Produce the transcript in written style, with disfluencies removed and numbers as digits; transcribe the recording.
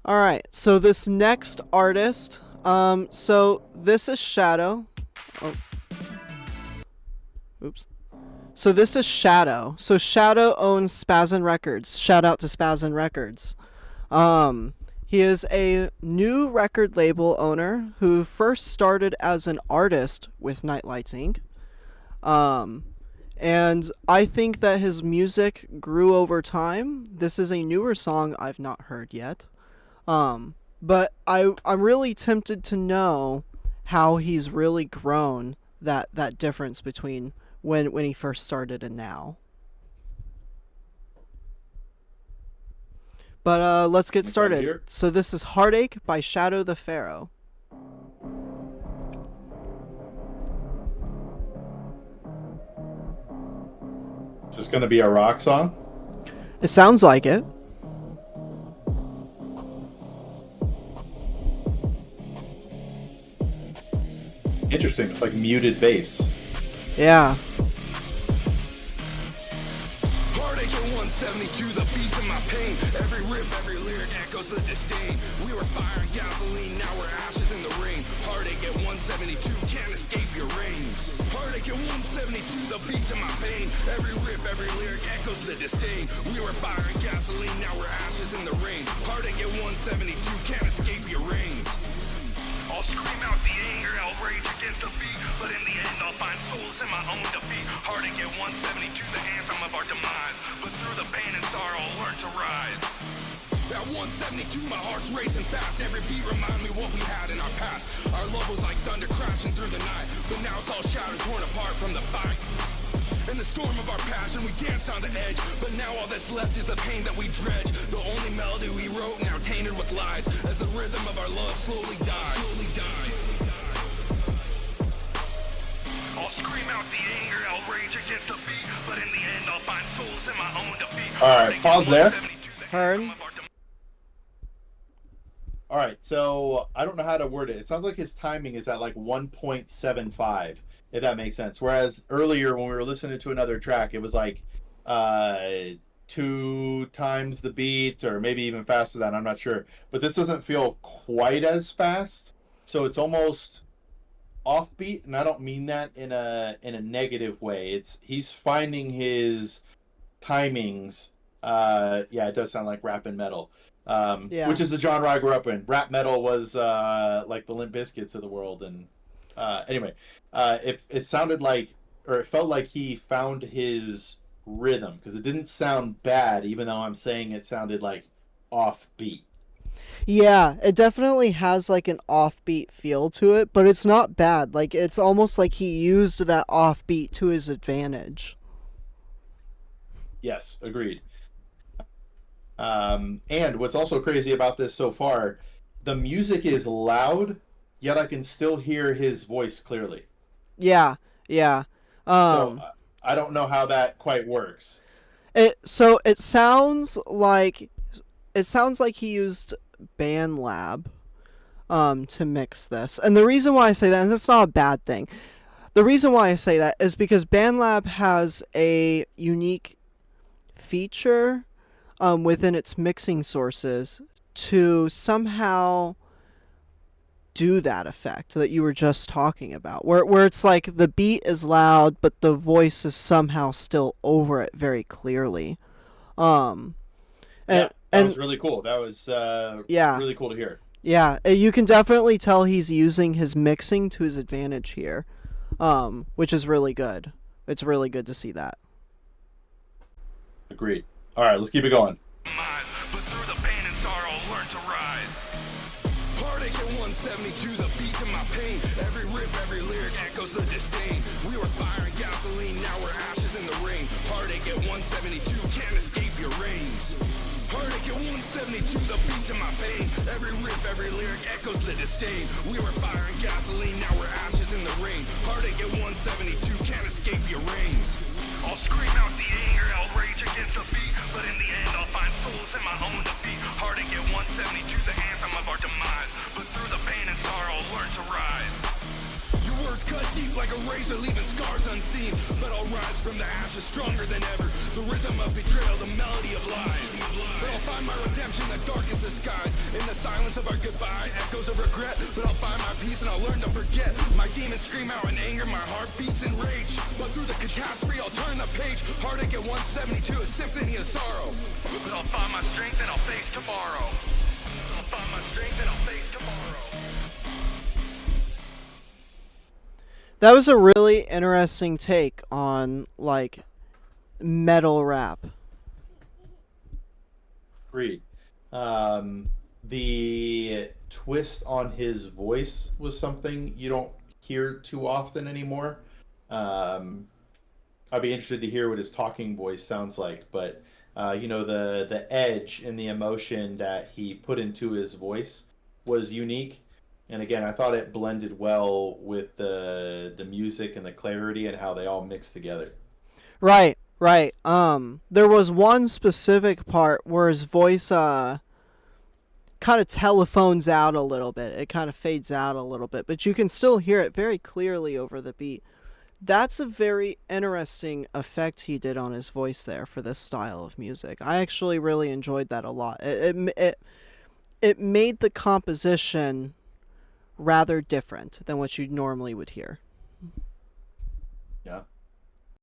All right, so this next artist, so this is Shadow. Oh, oops. So this is Shadow. So Shadow owns Spazin Records. Shout out to Spazin Records. He is a new record label owner who first started as an artist with NIghtLights Inc. And I think that his music grew over time. This is a newer song I've not heard yet. But I'm really tempted to know how he's really grown that difference between when he first started and now. But let's get started. So this is Heartache by Shadow the Pharroh. Is this going to be a rock song? It sounds like it. Interesting, like muted bass. Yeah. Heartache at 172, the beat to my pain. Every riff, every lyric echoes the disdain. We were fire and gasoline, now we're ashes in the rain. Heartache at 172, can't escape your reigns. Heartache at 172, the beat to my pain. Every riff, every lyric echoes the disdain. We were fire and gasoline, now we're ashes in the rain. Heartache at 172, can't escape your reigns. I'll scream out the anger, outrage against the beat, but in the end I'll find solace in my own defeat. Heartache at 172, the anthem of our demise, but through the pain and sorrow I'll learn to rise. At 172 my heart's racing fast, every beat remind me what we had in our past. Our love was like thunder crashing through the night, but now it's all shattered, torn apart from the fight. In the storm of our passion we danced on the edge, but now all that's left is the pain that we dredge. The only melody we wrote now tainted with lies, as the rhythm of our love slowly dies. I'll scream out the anger, outrage against the beat, but in the end I'll find solace in my own defeat. Alright, pause there. Heard. Alright, so I don't know how to word it. It sounds like his timing is at like 1.75. If that makes sense. Whereas earlier when we were listening to another track, it was like 2 times the beat, or maybe even faster than, I'm not sure. But this doesn't feel quite as fast. So it's almost offbeat, and I don't mean that in a negative way. He's finding his timings. Yeah, it does sound like rap and metal. Which is the genre I grew up in. Rap metal was like the Limp Bizkits of the world, and anyway, it sounded like, or it felt like he found his rhythm, because it didn't sound bad, even though I'm saying it sounded like offbeat. Yeah, it definitely has like an offbeat feel to it, but it's not bad. Like, it's almost like he used that offbeat to his advantage. Yes, agreed. And what's also crazy about this so far, the music is loud, yet I can still hear his voice clearly. Yeah. So I don't know how that quite works. It sounds like he used BandLab to mix this. And the reason why I say that, and that's not a bad thing. The reason why I say that is because BandLab has a unique feature within its mixing sources to somehow do that effect that you were just talking about, where it's like the beat is loud but the voice is somehow still over it very clearly. That was really cool. That was really cool to hear. Yeah, you can definitely tell he's using his mixing to his advantage here, which is really good. It's really good to see that. Agreed. All right, let's keep it going. But through the pain and sorrow, learn to rise. Heartache at 172, the beat to my pain. Every riff, every lyric echoes the disdain. We were fire and gasoline, now we're ashes in the rain. Heartache at 172, can't escape your reigns. Heartache at 172, the beat to my pain. Every riff, every lyric echoes the disdain. We were fire and gasoline, now we're ashes in the rain. Heartache at 172, can't escape your reigns. I'll scream out the anger, outrage against the beat, but in the end I'll find solace in my own defeat. Heartache at 172, the anthem of our demise, but through the pain and sorrow I'll learn to rise. Your words cut deep like a razor, leaving scars unseen. But I'll rise from the ashes stronger than ever. The rhythm of betrayal, the melody of lies. But I'll find my redemption in the darkest of skies. In the silence of our goodbye, echoes of regret. But I'll find my peace and I'll learn to forget. My demons scream out in anger, my heart beats in rage. But through the catastrophe, I'll turn the page. Heartache at 172, a symphony of sorrow. But I'll find my strength and I'll face tomorrow. I'll find my strength and I'll face tomorrow. That was a really interesting take on, like, metal rap. Agreed. The twist on his voice was something you don't hear too often anymore. I'd be interested to hear what his talking voice sounds like, but the edge and the emotion that he put into his voice was unique. And again, I thought it blended well with the music and the clarity and how they all mixed together. Right. There was one specific part where his voice kind of telephones out a little bit. It kind of fades out a little bit, but you can still hear it very clearly over the beat. That's a very interesting effect he did on his voice there for this style of music. I actually really enjoyed that a lot. It made the composition rather different than what you normally would hear. Yeah.